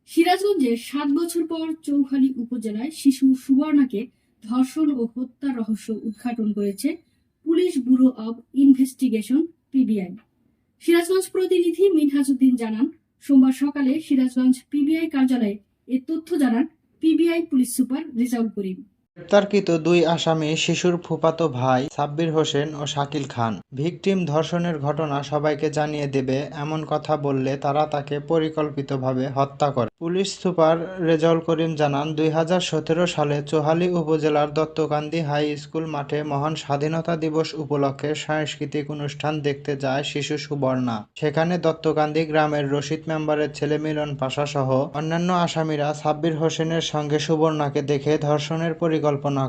সিরাজগঞ্জে ৭ বছর পর চৌখালী উপজেলায় শিশু সুবর্ণাকে ধর্ষণ ও হত্যার রহস্য উদ্ঘাটন করেছে police bureau of investigation PBI. Sirajganj প্রতিনিধি মিনহাজউদ্দিন জানান, সোমবার সকালে সিরাজগঞ্জ পিবিআই কার্যালয়ে এ তথ্য জানান PBI police super Rezaul Karim. গ্রেপ্তারকৃত দুই আসামি শিশুর ফুফাতো ভাই সাব্বির হোসেন ও শাকিল খান। ভিকটিম ধর্ষণের ঘটনা সবাইকে জানিয়ে দেবে এমন কথা বললে তারা তাকে পরিকল্পিতভাবে হত্যা করে। পুলিশ সুপার রেজাউল করিম জানান, 2017 সালে চৌহালী উপজেলার দত্তকান্দি হাই স্কুল মাঠে মহান স্বাধীনতা দিবস উপলক্ষে সাংস্কৃতিক অনুষ্ঠান দেখতে যায় শিশু সুবর্ণা। সেখানে দত্তকান্দি গ্রামের রশিদ মেম্বারের ছেলে মিলন পাশা সহ অন্যান্য আসামিরা সাব্বির হোসেনের সঙ্গে সুবর্ণাকে দেখে ধর্ষণের পরিকল্পনা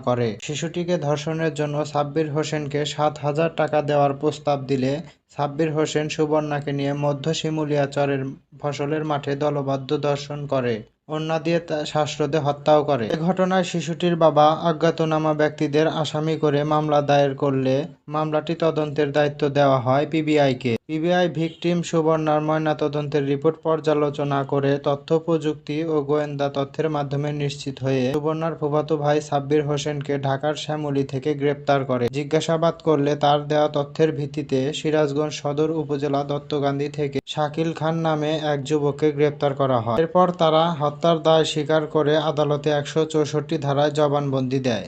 করে। শিশুটিকে ধর্ষণের জন্য সাব্বির হোসেনকে 7,000 টাকা দেওয়ার প্রস্তাব দিলে সাব্বির হোসেন সুবর্ণাকে নিয়ে মধ্য শিমুলিয়া চরের ফসলের মাঠে দলবদ্ধ ধর্ষণ করে, ওড়না দিয়ে শ্বাসরোধে হত্যাও করে। এ ঘটনায় শিশুটির বাবা অজ্ঞাতনামা ব্যক্তিদের আসামি করে মামলা দায়ের করলে মামলাটি তদন্তের দায়িত্ব দেওয়া হয় পিবিআইকে। পিবিআই ভিকটিম সুবর্ণার ময়নাতদন্তের রিপোর্ট পর্যালোচনা করে তথ্য প্রযুক্তি ও গোয়েন্দা তথ্যের মাধ্যমে নিশ্চিত হয়ে সুবর্ণার ফুফাতো ভাই সাব্বির হোসেনকে ঢাকার শ্যামলী থেকে গ্রেপ্তার করে। জিজ্ঞাসাবাদ করলে তার দেওয়া তথ্যের ভিত্তিতে সিরাজগঞ্জ সদর উপজেলা দত্তকান্দি থেকে শাকিল খান নামে এক যুবককে গ্রেপ্তার করা হয়। এরপর তারা হত্যার দায় স্বীকার করে আদালতে 164 ধারায় জবানবন্দি দেয়।